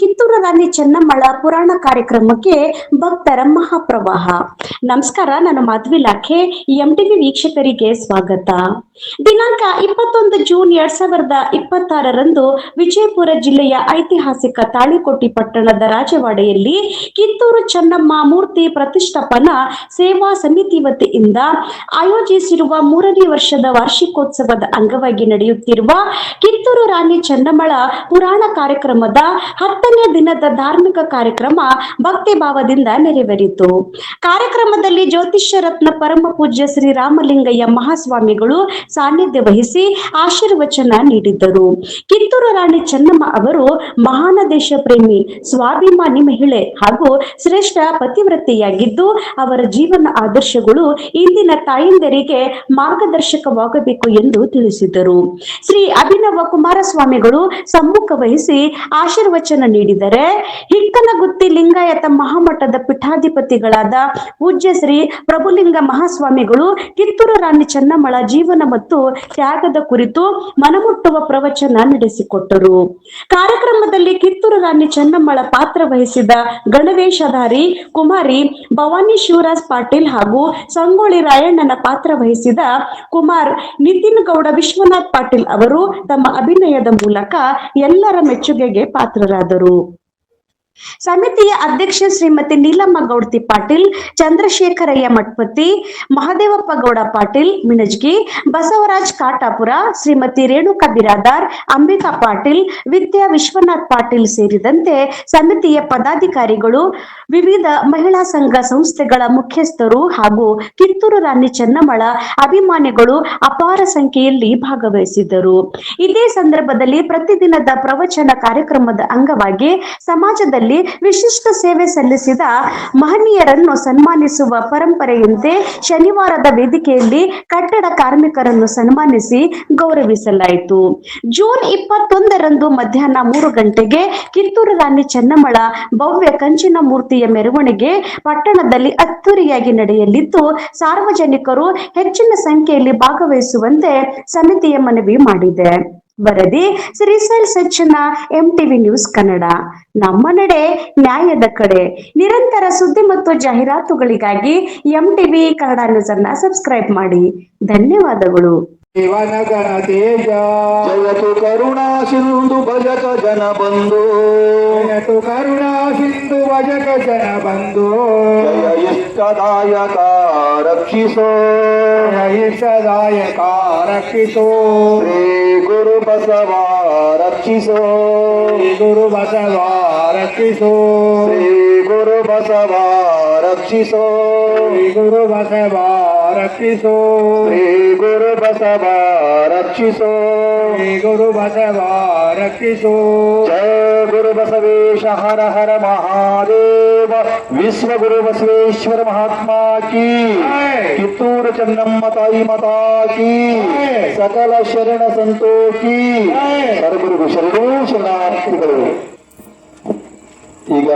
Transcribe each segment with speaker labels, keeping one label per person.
Speaker 1: ಕಿತ್ತೂರು ರಾಣಿ ಚೆನ್ನಮ್ಮಳ ಪುರಾಣ ಕಾರ್ಯಕ್ರಮಕ್ಕೆ ಭಕ್ತರ ಮಹಾಪ್ರವಾಹ. ನಮಸ್ಕಾರ, ನಾನು ಮಾಧವಿ ಲಾಖೆ. ಎಂಟಿವಿ ವೀಕ್ಷಕರಿಗೆ ಸ್ವಾಗತ. ದಿನಾಂಕ 21 ಜೂನ್ 2026ರಂದು ವಿಜಯಪುರ ಜಿಲ್ಲೆಯ ಐತಿಹಾಸಿಕ ತಾಳಿಕೋಟೆ ಪಟ್ಟಣದ ರಾಜವಾಡೆಯಲ್ಲಿ ಕಿತ್ತೂರು ಚೆನ್ನಮ್ಮ ಮೂರ್ತಿ ಪ್ರತಿಷ್ಠಾಪನಾ ಸೇವಾ ಸಮಿತಿ ವತಿಯಿಂದ ಆಯೋಜಿಸಿರುವ 3ನೇ ವರ್ಷದ ವಾರ್ಷಿಕೋತ್ಸವದ ಅಂಗವಾಗಿ ನಡೆಯುತ್ತಿರುವ ಕಿತ್ತೂರು ರಾಣಿ ಚೆನ್ನಮ್ಮಳ ಪುರಾಣ ಕಾರ್ಯಕ್ರಮದ 10ನೇ ದಿನದ ಧಾರ್ಮಿಕ ಕಾರ್ಯಕ್ರಮ ಭಕ್ತಿ ಭಾವದಿಂದ ನೆರವೇರಿತು. ಕಾರ್ಯಕ್ರಮದಲ್ಲಿ ಜ್ಯೋತಿಷ್ಯ ರತ್ನ ಪರಮ ಪೂಜ್ಯ ಶ್ರೀ ರಾಮಲಿಂಗಯ್ಯ ಮಹಾಸ್ವಾಮಿಗಳು ಸಾನ್ನಿಧ್ಯ ವಹಿಸಿ ಆಶೀರ್ವಚನ ನೀಡಿದ್ದರು. ಕಿತ್ತೂರು ರಾಣಿ ಚೆನ್ನಮ್ಮ ಅವರು ಮಹಾನ ದೇಶ ಪ್ರೇಮಿ, ಸ್ವಾಭಿಮಾನಿ ಮಹಿಳೆ ಹಾಗೂ ಶ್ರೇಷ್ಠ ಪತಿವ್ರತೆಯಾಗಿದ್ದು, ಅವರ ಜೀವನ ಆದರ್ಶಗಳು ಇಂದಿನ ತಾಯಂದಿರಿಗೆ ಮಾರ್ಗದರ್ಶಕವಾಗಬೇಕು ಎಂದು ತಿಳಿಸಿದರು. ಶ್ರೀ ಅಭಿನವ ಕುಮಾರಸ್ವಾಮಿಗಳು ಸಮ್ಮುಖ ವಹಿಸಿ ಆಶೀರ್ವಚನ ನೀಡಿದರೆ, ಹಿಕ್ಕನಗುತ್ತಿ ಲಿಂಗಾಯತ ಮಹಾಮಠದ ಪೀಠಾಧಿಪತಿಗಳಾದ ಪೂಜ್ಯ ಶ್ರೀ ಪ್ರಭುಲಿಂಗ ಮಹಾಸ್ವಾಮಿಗಳು ಕಿತ್ತೂರು ರಾಣಿ ಚೆನ್ನಮ್ಮಳ ಜೀವನ ಮತ್ತು ತ್ಯಾಗದ ಕುರಿತು ಮನಮುಟ್ಟುವ ಪ್ರವಚನ ನಡೆಸಿಕೊಟ್ಟರು. ಕಾರ್ಯಕ್ರಮದಲ್ಲಿ ಕಿತ್ತೂರು ರಾಣಿ ಚೆನ್ನಮ್ಮಳ ಪಾತ್ರ ವಹಿಸಿದ ಗಣವೇಶಧಾರಿ ಕುಮಾರಿ ಭವಾನಿ ಶಿವರಾಜ್ ಪಾಟೀಲ್ ಹಾಗೂ ಸಂಗೊಳ್ಳಿ ರಾಯಣ್ಣನ ಪಾತ್ರ ವಹಿಸಿದ ಕುಮಾರ್ ನಿತಿನ್ ಗೌಡ ವಿಶ್ವನಾಥ್ ಪಾಟೀಲ್ ಅವರು ತಮ್ಮ ಅಭಿನಯದ ಮೂಲಕ ಎಲ್ಲರ ಮೆಚ್ಚುಗೆಗೆ ಪಾತ್ರರಾದರು. ಸಮಿತಿಯ ಅಧ್ಯಕ್ಷೆ ಶ್ರೀಮತಿ ನೀಲಮ್ಮ ಗೌಡ್ತಿ ಪಾಟೀಲ್, ಚಂದ್ರಶೇಖರಯ್ಯ ಮಠಪತಿ, ಮಹದೇವಪ್ಪ ಗೌಡ ಪಾಟೀಲ್ ಮಿಣಜ್ಗಿ, ಬಸವರಾಜ್ ಕಾಟಾಪುರ, ಶ್ರೀಮತಿ ರೇಣುಕಾ ಬಿರಾದಾರ್, ಅಂಬಿಕಾ ಪಾಟೀಲ್, ವಿದ್ಯಾ ವಿಶ್ವನಾಥ್ ಪಾಟೀಲ್ ಸೇರಿದಂತೆ ಸಮಿತಿಯ ಪದಾಧಿಕಾರಿಗಳು, ವಿವಿಧ ಮಹಿಳಾ ಸಂಘ ಸಂಸ್ಥೆಗಳ ಮುಖ್ಯಸ್ಥರು ಹಾಗೂ ಕಿತ್ತೂರು ರಾಣಿ ಚೆನ್ನಮ್ಮಳ ಅಭಿಮಾನಿಗಳು ಅಪಾರ ಸಂಖ್ಯೆಯಲ್ಲಿ ಭಾಗವಹಿಸಿದ್ದರು. ಇದೇ ಸಂದರ್ಭದಲ್ಲಿ ಪ್ರತಿದಿನದ ಪ್ರವಚನ ಕಾರ್ಯಕ್ರಮದ ಅಂಗವಾಗಿ ಸಮಾಜದಲ್ಲಿ ವಿಶಿಷ್ಟ ಸೇವೆ ಸಲ್ಲಿಸಿದ ಮಹನೀಯರನ್ನು ಸನ್ಮಾನಿಸುವ ಪರಂಪರೆಯಂತೆ ಶನಿವಾರದ ವೇದಿಕೆಯಲ್ಲಿ ಕಟ್ಟಡ ಕಾರ್ಮಿಕರನ್ನು ಸನ್ಮಾನಿಸಿ ಗೌರವಿಸಲಾಯಿತು. ಜೂನ್ 21ರಂದು ಮಧ್ಯಾಹ್ನ 3 ಗಂಟೆಗೆ ಕಿತ್ತೂರು ರಾಣಿ ಚೆನ್ನಮ್ಮಳ ಭವ್ಯ ಕಂಚಿನ ಮೂರ್ತಿಯ ಮೆರವಣಿಗೆ ಪಟ್ಟಣದಲ್ಲಿ ಅದ್ದೂರಿಯಾಗಿ ನಡೆಯಲಿದ್ದು, ಸಾರ್ವಜನಿಕರು ಹೆಚ್ಚಿನ ಸಂಖ್ಯೆಯಲ್ಲಿ ಭಾಗವಹಿಸುವಂತೆ ಸಮಿತಿಯ ಮನವಿ ಮಾಡಿದೆ. ವರದಿ ಶ್ರೀಶೈಲ್ ಸಜ್ಜನ, ಎಂಟಿವಿ ನ್ಯೂಸ್ ಕನ್ನಡ. ನಮ್ಮ ನಡೆ ನ್ಯಾಯದ ಕಡೆ. ನಿರಂತರ ಸುದ್ದಿ ಮತ್ತು ಜಾಹೀರಾತುಗಳಿಗಾಗಿ ಎಂಟಿವಿ ಕನ್ನಡ ನ್ಯೂಸ್ ಅನ್ನು ಸಬ್ಸ್ಕ್ರೈಬ್ ಮಾಡಿ. ಧನ್ಯವಾದಗಳು.
Speaker 2: ಶಿವನಗನ ತೇಜ ಜಯತು ಕರುಣಾ ಸಿಂಧು ಭಜಕ ಜನ ಬಂಧು, ಜಯತು ಕರುಣಾ ಸಿಂಧು ಭಜಕ ಜನ ಬಂಧು. ಜಯ ಇಷ್ಟದಾಯಕ ರಕ್ಷಿಸೋ, ಜಯ ಇಷ್ಟದಾಯಕ ರಕ್ಷಿಸೋ. ಶ್ರೀ ಗುರು ಬಸವ ರಕ್ಷಿಸೋ, ಶ್ರೀ ಗುರು ಬಸವ ರಕ್ಷಿಸೋ. ಶ್ರೀ ಗುರು ಬಸವ ರಕ್ಷಿಸೋ, ಶ್ರೀ ಗುರು ಬಸವ ರಕ್ಷಿಸೋ. ಶ್ರೀ ಗುರು ಬಸವ ರಕ್ಷಿಸೋ, ಶ್ರೀ ಗುರು ಬಸವ ರಕ್ಷಿಸೋ. ಜಯ ಗುರು ಬಸವೇಶ ಹರ ಹರ ಮಹಾದೇವ. ವಿಶ್ವ ಗುರು ಬಸವೇಶ್ವರ ಮಹಾತ್ಮ ಕಿ, ಕಿತ್ತೂರು ಚೆನ್ನಮ್ಮ ತಾಯಿ ಮಾತಾ ಕಿ, ಸಕಲ ಶರಣ ಸಂತೋ ಕಿ. ಸರ್ವರಿಗೂ ಶರಣು ಶರಣಾರ್ಥಿಗಳು. ಈಗ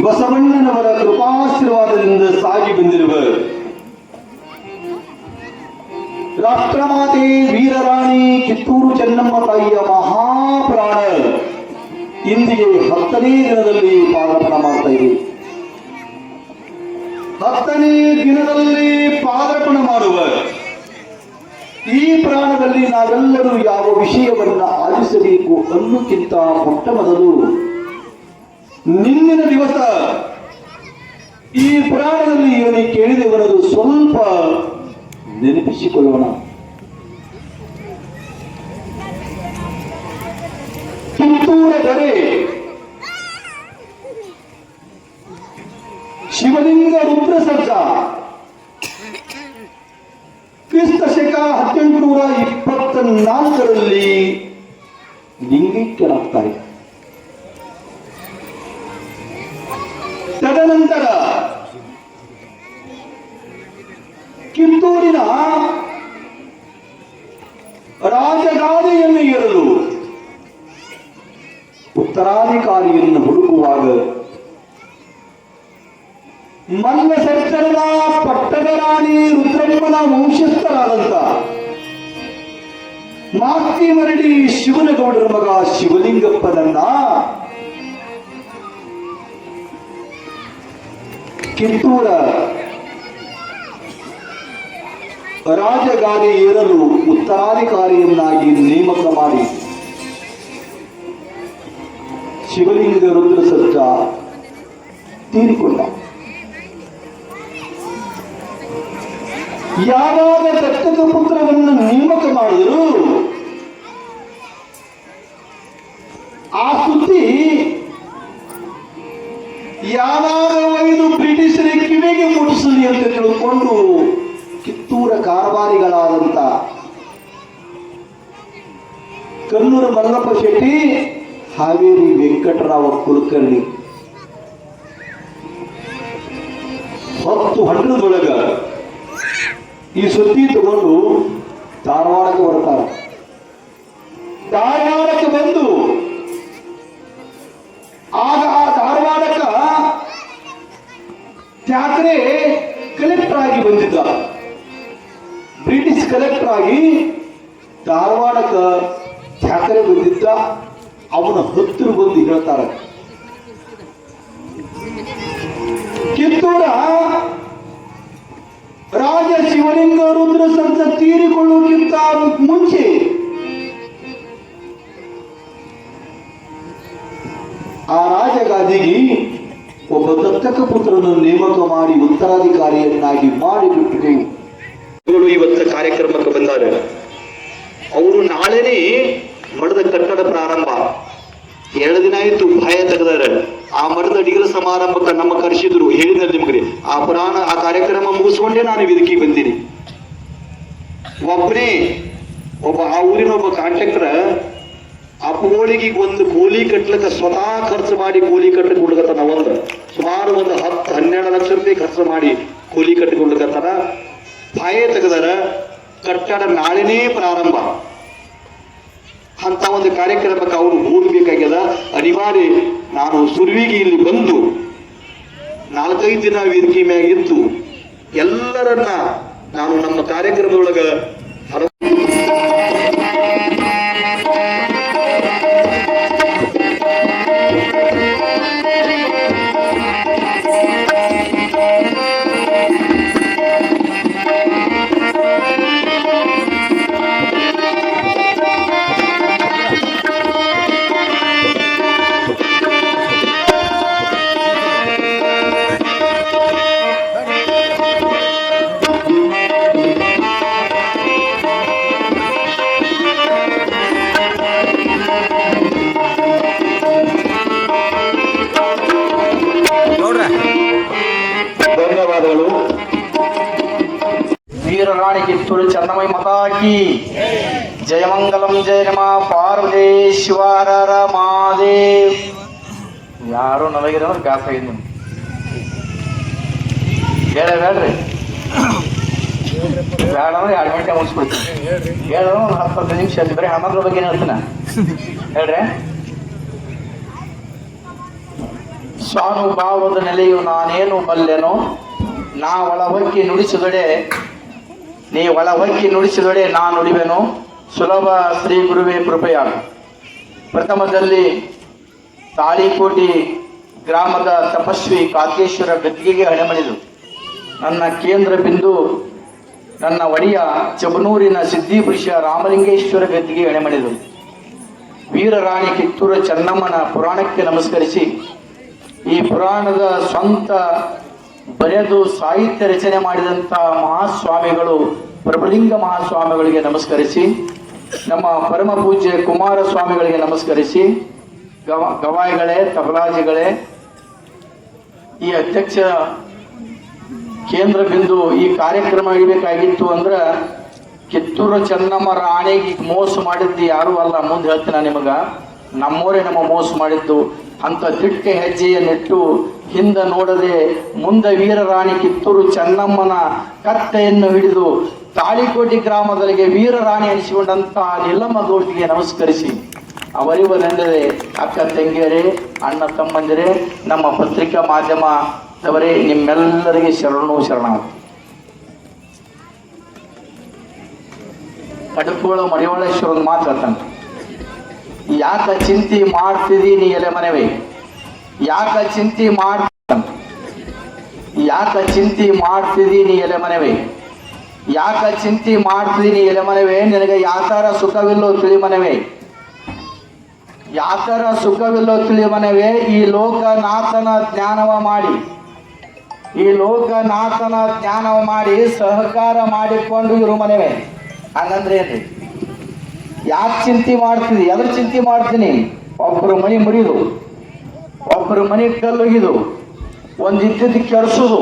Speaker 2: ಬಸವಣ್ಣನವರ ಕೃಪಾಶೀರ್ವಾದದಿಂದ ಸಾಗಿ ಬಂದಿರುವ ರಾಷ್ಟ್ರಮಾತೆ ವೀರರಾಣಿ ಕಿತ್ತೂರು ಚೆನ್ನಮ್ಮ ತಾಯಿಯ ಮಹಾಪ್ರಾಣ ಇಂದಿಗೆ 10ನೇ ದಿನದಲ್ಲಿ ಪಾದಾರ್ಪಣ ಮಾಡ್ತಾ ಇದೆ. 10ನೇ ದಿನದಲ್ಲಿ ಪಾದಾರ್ಪಣ ಮಾಡುವ ಈ ಪ್ರಾಣದಲ್ಲಿ ನಾವೆಲ್ಲರೂ ಯಾವ ವಿಷಯವನ್ನ ಆಲಿಸಬೇಕು ಅನ್ನೋಕ್ಕಿಂತ ಮೊಟ್ಟ ಮೊದಲು ನಿನ್ನಿನ ದಿವಸ ಈ ಪುರಾಣದಲ್ಲಿ ಇವನು ಕೇಳಿದೆವರದು ಸ್ವಲ್ಪ ನೆನಪಿಸಿಕೊಳ್ಳೋಣ. ಕೆಳಗ್ತಾರೆ. ತದನಂತರ ಕಿತ್ತೂರಿನ ರಾಜಗಾದೆಯನ್ನು ಏರಲು ಉತ್ತರಾಧಿಕಾರಿಯನ್ನು ಹುಡುಕುವಾಗ ಮಲ್ಲಸರ್ಜನದ ಪಟ್ಟದ ರಾಣಿ ರುದ್ರಮ್ಮನ ವಂಶಸ್ಥರಾದಂತ ಮಾಸ್ತಿಮರಡಿ ಶಿವನಗೌಡರ ಮಗ ಶಿವಲಿಂಗಪ್ಪನನ್ನ ಕಿತ್ತೂರ ರಾಜಗಾದಿ ಏರಲು ಉತ್ತರಾಧಿಕಾರಿಯನ್ನಾಗಿ ನೇಮಕ ಮಾಡಿ ಶಿವಲಿಂಗ ರುದ್ರ ಸರ್ಜ ತೀರಿಕೊಂಡ. ಯಾವಾಗ ದತ್ತಕ ಪುತ್ರವನ್ನು ನೇಮಕ ಮಾಡಿದರು ಆ ಸುದ್ದಿ ಯಾವಾಗ ಒಯ್ದು ಬ್ರಿಟಿಷರ ಕಿವಿಗೆ ಮುಟ್ಟಿಸಲಿ ಅಂತ ತಿಳ್ಕೊಂಡು ಕಿತ್ತೂರ ಕಾರವಾರಿಗಳಾದಂತ ಕಲ್ಲೂರು ಮಲ್ಲಪ್ಪ ಶೆಟ್ಟಿ, ಹಾವೇರಿ ವೆಂಕಟರಾವ ಕುಲಕರ್ಣಿ 10 ಹಂಡ್ರದೊಳಗ ಈ ಸುದ್ದಿ ತಗೊಂಡು ಧಾರವಾಡಕ್ಕೆ ಬರ್ತಾರೆ. ಧಾರವಾಡಕ್ಕೆ ಬಂದು ಆಗ ಆ ಧಾರವಾಡಕ್ಕ ಠಾಕ್ರೆ ಕಲೆಕ್ಟರ್ ಆಗಿ ಬಂದಿದ್ದ. ಬ್ರಿಟಿಷ್ ಕಲೆಕ್ಟರ್ ಆಗಿ ಧಾರವಾಡಕ್ಕ ಠಾಕ್ರೆ ಬಂದಿದ್ದ. ಅವನ ಹತ್ತಿರ ಬಂದು ಹೇಳ್ತಾರೆ, ಕಿತ್ತೂರ ರಾಜ ಶಿವಲಿಂಗ ರುದ್ರ ಸರ್ಜ ತೀರಿಕೊಳ್ಳುವುದಕ್ಕಿಂತ ಮುಂಚೆ ಆ ರಾಜಗಾದಿಗೆ ಒಬ್ಬ ದತ್ತಕ ಪುತ್ರನನ್ನು ನೇಮಕ ಮಾಡಿ ಉತ್ತರಾಧಿಕಾರಿಯನ್ನಾಗಿ ಮಾಡಿಬಿಟ್ಟಿದೆವು. ಇವತ್ತು ಕಾರ್ಯಕ್ರಮಕ್ಕೆ ಬಂದಾರೆ. ಅವರು ನಾಳೆನೇ ಮಠದ ಕಟ್ಟಡ ಪ್ರಾರಂಭ. 2 ದಿನ ಆಯ್ತು ಭಯ ತೆಗೆದಾರೆ. ಆ ಮಠದ ಅಡಿಗರ ಸಮಾರಂಭಕ್ಕೆ ನಮ್ಮ ಕರೆಸಿದ್ರು. ಹೇಳಿದ್ರೆ ನಿಮ್ಗೆ ಆ ಕಾರ್ಯಕ್ರಮ ಮುಗಿಸ್ಕೊಂಡೇ ನಾನು ಇದಕ್ಕೆ ಬಂದೀನಿ. ಒಬ್ಬನೇ ಆ ಊರಿನ ಒಬ್ಬ ಕಾಂಟ್ರಾಕ್ಟರ್ ಅಪ್ಪಗೋಳಿಗೆ ಒಂದು ಕೋಲಿ ಕಟ್ಲಕ್ಕ ಸ್ವತಃ ಖರ್ಚು ಮಾಡಿ ಕೋಲಿ ಕಟ್ಟಿಕೊಳ್ಳಕತ್ತಾನ. ಸುಮಾರು ಒಂದು 10-12 ಲಕ್ಷ ರೂಪಾಯಿ ಖರ್ಚು ಮಾಡಿ ಕೋಲಿ ಕಟ್ಟಿಕೊಳ್ಳಕತ್ತಾನ. ಭಯ ತೆಗೆದಾರ. ಕಟ್ಟಡ ನಾಳೆನೇ ಪ್ರಾರಂಭ. ಅಂತ ಒಂದು ಕಾರ್ಯಕ್ರಮಕ್ಕೆ ಅವರು ಹೋಗಬೇಕಾಗ್ಯದ. ಅನಿವಾರ್ಯ ನಾನು ಸುರ್ವಿಗೆ ಇಲ್ಲಿ ಬಂದು 4-5 ದಿನ ವೇದಿಕೆ ಮ್ಯಾಗಿದ್ದು ಎಲ್ಲರನ್ನ ನಾನು ನಮ್ಮ ಕಾರ್ಯಕ್ರಮದೊಳಗ ಧನ್ಯವಾದಗಳು. ವೀರರಾಣಿ ಕಿತ್ತೂರು ಚೆನ್ನಮೈ ಮತಾಕಿ ಜಯಮಂಗಲಂ ಜಯ ನಮ ಪಾರ್ವತೇಶ್ವರರ ಮಹಾದೇವ್. ಯಾರು ನನಗಿರೋದು ಗಾಸ ಇನ್ನು ಹೇಳಬೇಡ್ರಿ. ಬೇಡಂದ್ರೆ 2 ಗಂಟೆ ಮುಗಿಸ್ಬಿಡ್ತೀನಿ. ಹೇಳಿದ್ರೆ ಒಂದು 10-15 ನಿಮಿಷ ಅಲ್ಲಿ ಬರೀ ಹನುಮಂತರ ಬಗ್ಗೆ ಹೇಳ್ತೀನ ಹೇಳ್ರಿ. ಸ್ವಾನುಭಾವದ ನೆಲೆಯು ನಾನೇನು ಬಲ್ಲೆನೋ, ನಾ ಒಳಹೊಕ್ಕಿ ನುಡಿಸಿದೊಡೆ ನೀ ಒಳಹೊಕ್ಕಿ ನುಡಿಸಿದೊಡೆ ನಾ ನುಡಿವೆನು, ಸುಲಭ ಶ್ರೀ ಗುರುವೇ ಕೃಪೆಯಾಗ. ಪ್ರಥಮದಲ್ಲಿ ತಾಳಿಕೋಟಿ ಗ್ರಾಮದ ತಪಸ್ವಿ ಕಾಕೇಶ್ವರ ಗದ್ದಿಗೆಗೆ ಹಣೆಮಣಿದು. ನನ್ನ ಕೇಂದ್ರ ಬಿಂದು ನನ್ನ ಒಡೆಯ ಚಬನೂರಿನ ಸಿದ್ಧಿಪುರುಷ ರಾಮಲಿಂಗೇಶ್ವರ ಗದ್ದಿಗೆ ಹಣೆಮಣಿದು. ವೀರರಾಣಿ ಕಿತ್ತೂರು ಚೆನ್ನಮ್ಮನ ಪುರಾಣಕ್ಕೆ ನಮಸ್ಕರಿಸಿ, ಈ ಪುರಾಣದ ಸ್ವಂತ ಬರೆದು ಸಾಹಿತ್ಯ ರಚನೆ ಮಾಡಿದಂಥ ಮಹಾಸ್ವಾಮಿಗಳು ಪ್ರಭುಲಿಂಗ ಮಹಾಸ್ವಾಮಿಗಳಿಗೆ ನಮಸ್ಕರಿಸಿ, ನಮ್ಮ ಪರಮ ಪೂಜ್ಯ ಕುಮಾರಸ್ವಾಮಿಗಳಿಗೆ ನಮಸ್ಕರಿಸಿ, ಗವಾಯಿಗಳೇ, ತಬಲಾಜಿಗಳೇ, ಈ ಅಧ್ಯಕ್ಷ ಕೇಂದ್ರ ಬಿಂದು ಈ ಕಾರ್ಯಕ್ರಮ ಇಡಬೇಕಾಗಿತ್ತು ಅಂದ್ರೆ ಕಿತ್ತೂರು ಚೆನ್ನಮ್ಮ ರಾಣಿಗೆ ಮೋಸ ಮಾಡಿದ್ದು ಯಾರೂ ಅಲ್ಲ. ಮುಂದೆ ಹೇಳ್ತೀನಿ ನಿಮಗೆ.
Speaker 3: ನಮ್ಮೋರೇ ನಮ್ಮ ಮೋಸ ಮಾಡಿದ್ದು ಅಂತ ದಿಟ್ಟ ಹೆಜ್ಜೆಯನ್ನಿಟ್ಟು ಹಿಂದೆ ನೋಡದೆ ಮುಂದೆ ವೀರರಾಣಿ ಕಿತ್ತೂರು ಚೆನ್ನಮ್ಮನ ಕತ್ತೆಯನ್ನು ಹಿಡಿದು ತಾಳಿಕೋಟೆ ಗ್ರಾಮದಲ್ಲಿಗೆ ವೀರರಾಣಿ ಅನಿಸಿಕೊಂಡಂತ ನಿಲ್ಲಮ್ಮ ಗೌಡಿಗೆ ನಮಸ್ಕರಿಸಿ ಅವರಿವರೆಂದರೆ ಅಕ್ಕ ತಂಗಿಯರೇ, ಅಣ್ಣ ತಮ್ಮಂದಿರೇ, ನಮ್ಮ ಪತ್ರಿಕಾ ಮಾಧ್ಯಮದವರೇ, ನಿಮ್ಮೆಲ್ಲರಿಗೆ ಶರಣು ಶರಣಾರ್ಥಿ. ಕಡಕೋಳ ಮಡಿವಾಳೇಶ್ವರನ್ ಮಾತು ಹೇಳ್ತಾನೆ, ಯಾಕ ಚಿಂತೆ ಮಾಡ್ತಿದಿ ನೀ ಎಲೆ ಮನೆವೇ, ಯಾಕ ಚಿಂತೆ ಯಾಕ ಚಿಂತೆ ಮಾಡ್ತಿದಿ ನೀ ಎಲೆ ಮನೆವೇ, ಯಾಕ ಚಿಂತೆ ಮಾಡ್ತಿದಿ ನೀ ಎಲೆ ಮನೆವೇ, ನಿನಗೆ ಯಾಕಾರ ಸುಖವಿಲ್ಲೋ ತಿಳಿ ಮನೆವೇ, ಯಾತರ ಸುಖವಿಲ್ಲೋ ತಿಳಿ ಮನೆವೇ, ಈ ಲೋಕನಾಥನ ಜ್ಞಾನವ ಮಾಡಿ, ಈ ಲೋಕನಾಥನ ಜ್ಞಾನವ ಮಾಡಿ ಸಹಕಾರ ಮಾಡಿಕೊಂಡು ಇರು ಮನೆವೇ. ಹಂಗಂದ್ರೆ ಏನ್ರಿ? ಯಾಕೆ ಚಿಂತೆ ಮಾಡ್ತಿದಿ? ಎದ್ರ ಚಿಂತೆ ಮಾಡ್ತೀನಿ? ಒಬ್ಬರು ಮನೆ ಮುರಿದು, ಒಬ್ಬರು ಮನೆ ಕಲ್ಲೊಗಿದು, ಒಂದಿದ್ದದ್ದು ಕೆಡಿಸೋದು,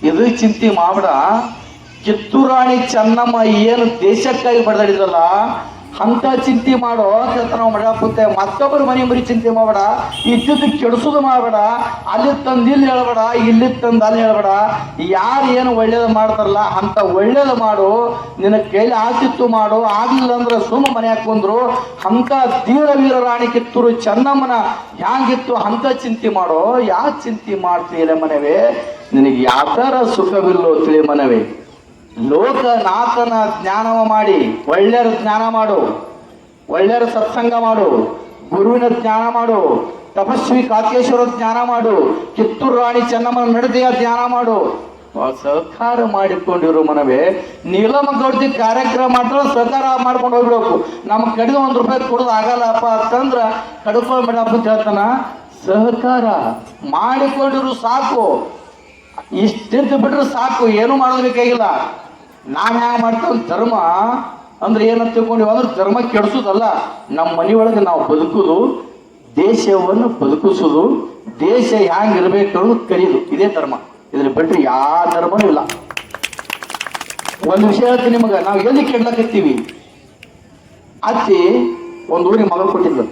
Speaker 3: ಇದು ಚಿಂತೆ ಮಾಡ್ಬೇಡ. ಕಿತ್ತೂರಾಣಿ ಚೆನ್ನಮ್ಮ ಏನು ದೇಶಕ್ಕಾಗಿ ಬಡದಾಡಿದ್ರಲ್ಲ ಅಂತ ಚಿಂತೆ ಮಾಡೋ ನಾವು ಮಡಾಪುತ್ತೆ. ಮತ್ತೊಬ್ಬರು ಮನೆ ಮರಿ ಚಿಂತೆ ಮಾಡಬೇಡ, ಇದ್ದದ್ದು ಕೆಡಿಸೋದು ಮಾಡಬೇಡ, ಅಲ್ಲಿ ತಂದು ಇಲ್ಲಿ ಹೇಳ್ಬೇಡ, ಇಲ್ಲಿ ತಂದು ಅಲ್ಲಿ ಹೇಳ್ಬೇಡ. ಯಾರು ಏನು ಒಳ್ಳೇದು ಮಾಡ್ತಾರಲ್ಲ ಅಂತ ಒಳ್ಳೇದು ಮಾಡು, ನಿನ್ನ ಕೈಲಿ ಆತಿತ್ತು ಮಾಡು, ಆಗ್ಲಿಲ್ಲ ಅಂದ್ರೆ ಸುಮ್ಮ ಮನೆ ಹಾಕೊಂಡ್ರು. ಅಂತ ಧೀರ ವೀರರಾಣಿ ಕಿತ್ತೂರು ಚೆನ್ನಮ್ಮನ ಹ್ಯಾಂಗಿತ್ತು ಅಂತ ಚಿಂತೆ ಮಾಡೋ. ಯಾಕೆ ಚಿಂತೆ ಮಾಡ್ತೀಯಲ್ಲ ಮನೆವೇ, ನಿನಗೆ ಯಾತರ ಸುಖವಿಲ್ಲೋ ತಿಳಿ ಮನವೇ. ಲೋಕನಾಥನ ಜ್ಞಾನವ ಮಾಡಿ, ಒಳ್ಳೆಯರ ಜ್ಞಾನ ಮಾಡು, ಒಳ್ಳೆಯರ ಸತ್ಸಂಗ ಮಾಡು, ಗುರುವಿನ ಜ್ಞಾನ ಮಾಡು, ತಪಸ್ವಿ ಕಾಕೇಶ್ವರ ಜ್ಞಾನ ಮಾಡು, ಕಿತ್ತೂರು ರಾಣಿ ಚೆನ್ನಮ್ಮನ ನಡತೆಯ ಜ್ಞಾನ ಮಾಡು. ಸಹಕಾರ ಮಾಡಿಕೊಂಡಿರು ಮನವೇ. ನೀಲಮ್ಮ ಗೌಡ್ತಿ ಕಾರ್ಯಕ್ರಮ ಮಾಡ್ತಾರೆ, ಸಹಕಾರ ಮಾಡ್ಕೊಂಡು ಹೋಗ್ಬೇಕು. ನಮ್ಗೆ ಕಡಿದ ₹1 ಕೊಡೋದು ಆಗಲ್ಲಪ್ಪ ಅಂತಂದ್ರ ಕಡ್ಕೊಂಡು ಬಿಡಪ್ಪ ಅಂತ ಹೇಳ್ತಾನ. ಸಹಕಾರ ಮಾಡಿಕೊಂಡಿರು ಸಾಕು, ಇಷ್ಟಿದ್ದು ಬಿಟ್ರೆ ಸಾಕು, ಏನು ಮಾಡೋದು ಬೇಕಾಗಿಲ್ಲ. ನಾವು ಹ್ಯಾಂಗ ಮಾಡ್ತೇವೆ ಧರ್ಮ ಅಂದ್ರೆ ಏನಂತ ತಿಳ್ಕೊಂಡಿವಿ ಅಂದ್ರೆ ಧರ್ಮ ಕೆಡಿಸೋದಲ್ಲ, ನಮ್ಮ ಮನೆಯೊಳಗೆ ನಾವು ಬದುಕುದು, ದೇಶವನ್ನು ಬದುಕಿಸೋದು, ದೇಶ ಹ್ಯಾಂಗ ಇರಬೇಕು ಅನ್ನೋದು ಕಲಿಯೋದು, ಇದೇ ಧರ್ಮ. ಇದ್ರ ಬಿಟ್ರೆ ಯಾವ ಧರ್ಮನೂ ಇಲ್ಲ. ಒಂದು ವಿಷಯ ಹೇಳ್ತೀನಿ ನಿಮಗೆ, ನಾವು ಎಲ್ಲಿ ಕೆಡ್ಲಕತ್ತೀವಿ. ಅತ್ತಿ ಒಂದು ಊರಿಗೆ ಮಗಳು ಕೊಟ್ಟಿದ್ಲು,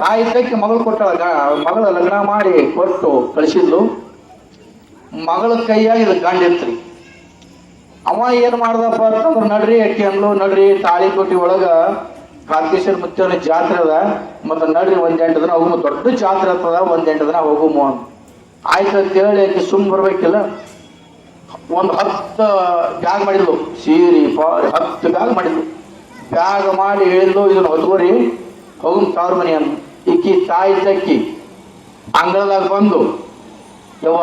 Speaker 3: ತಾಯಿ ತಕ್ಕೆ ಮಗಳು ಕೊಟ್ಟಾಗ ಮಗಳ ಲಗ್ನ ಮಾಡಿ ಕೊಟ್ಟು ಕಳಿಸಿದ್ಲು. ಮಗಳ ಕೈಯಾಗಿ ಇದು ಗಂಡ ಇರ್ತ್ರಿ. ಅವ ಏನು ಮಾಡ್ದಪ್ಪ ಅಂತಂದ್ರೆ ನಡ್ರಿ ಅಕ್ಕಿ ಅಂದ್ಲು, ನಡ್ರಿ ತಾಳಿಕೋಟಿ ಒಳಗ ಕಾಕೇಶ್ವರ ಮುತ್ತನ ಜಾತ್ರೆ ಅದ, ಮತ್ತು ನಡ್ರಿ 1-8 ದಿನ ಹೋಗುಮ, ದೊಡ್ಡ ಜಾತ್ರೆ ಆಗ್ತದ, 1-8 ದಿನ ಹೋಗುಮ ಅಂತ. ಆಯ್ತು ಅಂತೇಳಿ ಆಕಿ ಸುಮ್ ಬರ್ಬೇಕಿಲ್ಲ, ಒಂದು 10 ಬ್ಯಾಗ್ ಮಾಡಿದ್ಲು, ಸೀರೆ ಪಾರಿ 10 ಬ್ಯಾಗ್ ಮಾಡಿದ್ಲು. ಬ್ಯಾಗ್ ಮಾಡಿ ಹೇಳಿದ್ಲು, ಇದನ್ನ ಹೊತ್ಕೋರಿ ಹೋಗುಮ್ ತವ್ರ ಮನೆ ಅಂತ. ಈಕಿ ತಾಯಿ ತಕ್ಕಿ ಅಂಗಳದಾಗ ಬಂದು, ಯವ್ವ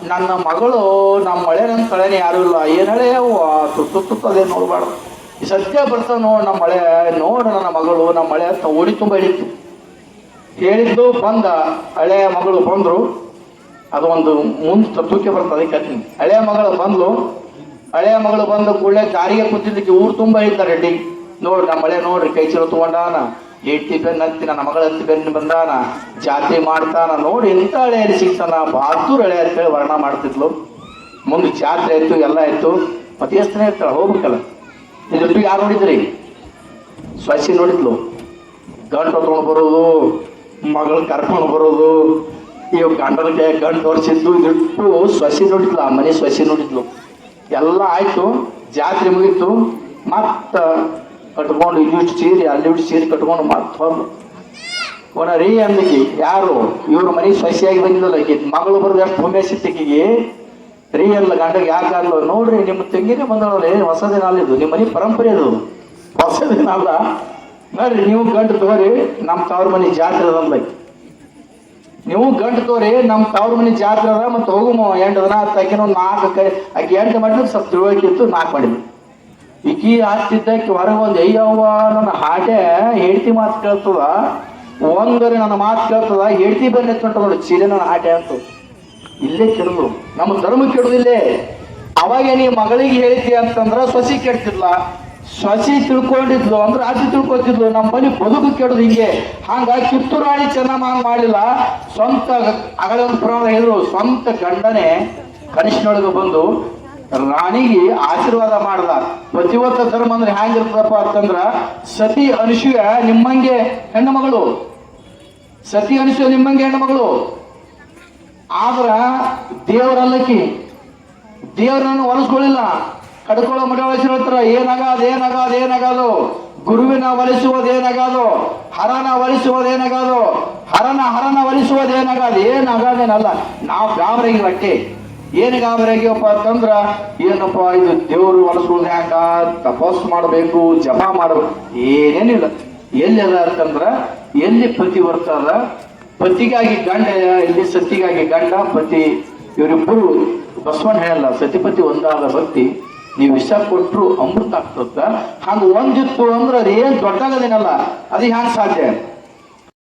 Speaker 3: ನನ್ನ ಮಗಳು ನಮ್ಮ ಮಳೆ ನನ್ನ ತಳೆನೇ ಯಾರು ಇಲ್ಲ, ಏನು ಹೇಳೇ ಯವ್ವ ತುತ್ತದೇ ನೋಡ್ಬಾರ್ದು, ಈ ಸದ್ಯ ಬರ್ತಾವ ನೋಡು ನಮ್ಮ ಮಳೆ, ನೋಡು ನನ್ನ ಮಗಳು ನಮ್ಮ ಮಳೆ ಅಂತ ಓಡಿ ತುಂಬ ಹೇಳಿತ್ತು. ಹೇಳಿದ್ದು ಬಂದ ಹಳೆಯ ಮಗಳು ಬಂದರು, ಅದು ಒಂದು ಮುಂದೆ ತೂಕೆ ಬರ್ತದೆ ಕತ್ತೀನಿ. ಹಳೆಯ ಮಗಳು ಬಂದ್ಲು, ಹಳೆಯ ಮಗಳು ಬಂದ ಕೂಡಲೇ ದಾರಿಗೆ ಕೂತಿದ್ದಕ್ಕೆ ಊರು ತುಂಬ ಹೇಳ್ತಾರೆ ರೆಡ್ಡಿ, ನೋಡ್ರಿ ನಮ್ಮ ಮಳೆ ನೋಡ್ರಿ ಕೈ ಚೀಲ ತಗೊಂಡಾನ, ಏಟಿ ಬೆನ್ನು ಹತ್ತಿ ನನ್ನ ಮಗಳ ಹತ್ತಿ ಬೆನ್ನು ಬಂದಾನ, ಜಾತಿ ಮಾಡ್ತಾನ, ನೋಡಿ ಎಂಥ ಹಳೆಯಲ್ಲಿ ಸಿಗ್ತಾನ, ಬಹದ್ದೂರ್ ಹಳೆ ಅಂತೇಳಿ ವರ್ಣ ಮಾಡ್ತಿದ್ಲು. ಮುಂದೆ ಜಾತ್ರೆ ಆಯ್ತು, ಎಲ್ಲ ಆಯ್ತು, ಮತ್ತೆ ಎಷ್ಟು ದಿನ ಇರ್ತಾಳೆ ಹೋಗ್ಬೇಕಲ್ಲ. ಇದ್ರ ಯಾರು ನೋಡಿದ್ರಿ? ಸೊಸಿ ನೋಡಿದ್ಲು, ಗಂಟು ಹೊತ್ಕೊಂಡು ಬರೋದು, ಮಗಳು ಕರ್ಕೊಂಡು ಬರೋದು, ಇವ್ ಗಂಡನ ಕೈ ಗಂಟು ತೋರಿಸಿದ್ದು, ಇದಿಟ್ಟು ಸೊಸಿ ನೋಡಿದ್ಲು, ಆ ಮನೆ ಸೊಸಿ ನೋಡಿದ್ಲು. ಎಲ್ಲ ಆಯ್ತು, ಜಾತ್ರೆ ಮುಗೀತು, ಮತ್ತ ಕಟ್ಕೊಂಡು ಇಲ್ಲಿಷ್ಟು ಸೀರೆ ಅಲ್ಲಿ ಸೀರೆ ಕಟ್ಕೊಂಡು ಮತ್ತೆ ಹೊರದು ಒಣ ರೀ ಅಂದಿಗೆ ಯಾರು ಇವ್ರ ಮನೆ ಸೊಸೆಯಾಗಿ ಬಂದಿದ್ದಲ್ಲ, ಆಕಿ ಮಗಳು ಬರೋದು ಎಷ್ಟು ಭೂಮಿ ಸಿಟ್ಟಿಗೆ ರೀ ಅಲ್ಲ ಗಂಡಗೆ ಯಾಕಾಗ್ಲೋ, ನೋಡ್ರಿ ನಿಮ್ಮ ತಂಗಿನೇ ಬಂದವಲ್ಲ, ಹೊಸದಿನ ಅಲ್ಲಿದ್ದು ನಿಮ್ಮ ಮನೆ ಪರಂಪರೆ ಅದು, ಹೊಸದಿನ ಅಲ್ಲ, ನೋಡ್ರಿ ನೀವು ಗಂಟು ತಗೋರಿ ನಮ್ಮ ತವ್ರ ಮನೆ ಜಾತ್ರೆ ಅದ, ನೀವು ಗಂಟು ತೋರಿ ನಮ್ಮ ತವ್ರ ಮನೆ ಜಾತ್ರೆ ಅದ, ಮತ್ತೆ ಹೋಗುಮ 8 ದಿನ ಆಕಿನ 4 ಕೈ ಆಕಿ 8 ಮಾಡಿದ್ರೆ ಸ್ವಲ್ಪ ತಿಳುವಳಿಕೆ ಇತ್ತು, 4 ಮಾಡಿದ್ವಿ. ಈಕಿ ಆಗ್ತಿದ್ದಕ್ಕೆ ಹೊರಗೆ ಒಂದು ಅಯ್ಯವ್ವ ನನ್ನ ಹಾಟೆ ಹೆಂಡ್ತಿ ಮಾತು ಕೇಳ್ತದ, ಒಂದರೆ ನನ್ನ ಮಾತು ಕೇಳ್ತದ, ಹೆಂಡ್ತಿ ಬೆನ್ನ ಎತ್ಕೊಂಡ ನೋಡಿ ಚೀಲೆ ನನ್ನ ಹಾಟೆ ಅಂತ. ಇಲ್ಲೇ ಕೆಡಲು, ನಮ್ಮ ಧರ್ಮ ಕೆಡುದಿಲ್ಲೇ. ಅವಾಗ ನೀ ಮಗಳಿಗೆ ಹೇಳಿದ್ದಿ ಅಂತಂದ್ರ ಸೊಸಿ ಕೆಡ್ತಿದ್ಲ, ಸೊಸಿ ತಿಳ್ಕೊಂಡಿದ್ಲು ಅಂದ್ರೆ ಅಜ್ಜಿ ತಿಳ್ಕೊತಿದ್ಲು, ನಮ್ಮ ಮನೆ ಬದುಕು ಕೆಡುದು ಹಿಂಗೆ. ಹಂಗ ಕಿತ್ತೂರು ರಾಣಿ ಚೆನ್ನಮ್ಮ ಹಂಗ ಮಾಡಿಲ್ಲ, ಸ್ವಂತ ಅಗಳ ಪುರಾಣ ಹೇಳಿದ್ರು, ಸ್ವಂತ ಗಂಡನೇ ಕನಿಷ್ಠನೊಳಗೆ ಬಂದು ರಾಣಿಗೆ ಆಶೀರ್ವಾದ ಮಾಡ್ದ. ಪತಿವತ್ತ ಧರ್ಮ ಅಂದ್ರೆ ಹ್ಯಾಂಗಿರ್ತದಪ್ಪ ಅಂತಂದ್ರ ಸತಿ ಅನುಸೂಯ ನಿಮ್ಮಂಗೆ ಹೆಣ್ಣು ಮಗಳು, ಸತಿ ಅನುಸೂಯ ನಿಮ್ಮಂಗೆ ಹೆಣ್ಣು ಮಗಳು. ಆದ್ರ ದೇವರಲ್ಲಕ್ಕಿ ದೇವ್ರನ್ನ ಒಲಿಸ್ಕೊಳ್ಳಿಲ್ಲ. ಕಡ್ಕೊಳ್ಳೋ ಮಠ ಒಲಿಸಿರ್ತಾರ, ಏನಾಗದು ಗುರುವಿನ ಒಲಿಸುವುದೇನಾಗದು, ಹರನ ಒಲಿಸುವುದೇನಾಗದು, ಹರನ ಒಲಿಸುವುದೇನಾಗದು, ಏನಾಗದೇನಲ್ಲ. ನಾವು ಗಾಬರಿಗೆ ಬಟ್ಟೆ ಏನು ಗಾಬರಿಯಾಗಿವಪ್ಪ ಅಂತಂದ್ರ ಏನಪ್ಪ ಇದು ದೇವ್ರು ಒಲಿಸ್ಕೊಳ್ಳೋದು ಯಾಕ, ತಪಸ್ ಮಾಡಬೇಕು, ಜಪ ಮಾಡಬೇಕು, ಏನೇನಿಲ್ಲ. ಎಲ್ಲಿಲ್ಲ ಅಂತಂದ್ರ ಎಲ್ಲಿ ಪತಿ ಬರ್ತದ, ಪತಿಗಾಗಿ ಗಂಡ, ಎಲ್ಲಿ ಸತಿಗಾಗಿ ಗಂಡ ಪತಿ, ಇವರಿಬ್ಬರು ಬಸವಣ್ಣ ಹೇಳಲ್ಲ ಸತಿಪತಿ ಒಂದಾದ ಭಕ್ತಿ ನೀವು ವಿಷ ಕೊಟ್ರು ಅಮೃತ ಆಗ್ತದ. ಹಂಗ ಒಂದಿತ್ತು ಅಂದ್ರೆ ಅದು ಏನ್ ದೊಡ್ಡಾಗದೇನಲ್ಲ, ಅದು ಹ್ಯಾಂಗ ಸಾಧ್ಯ?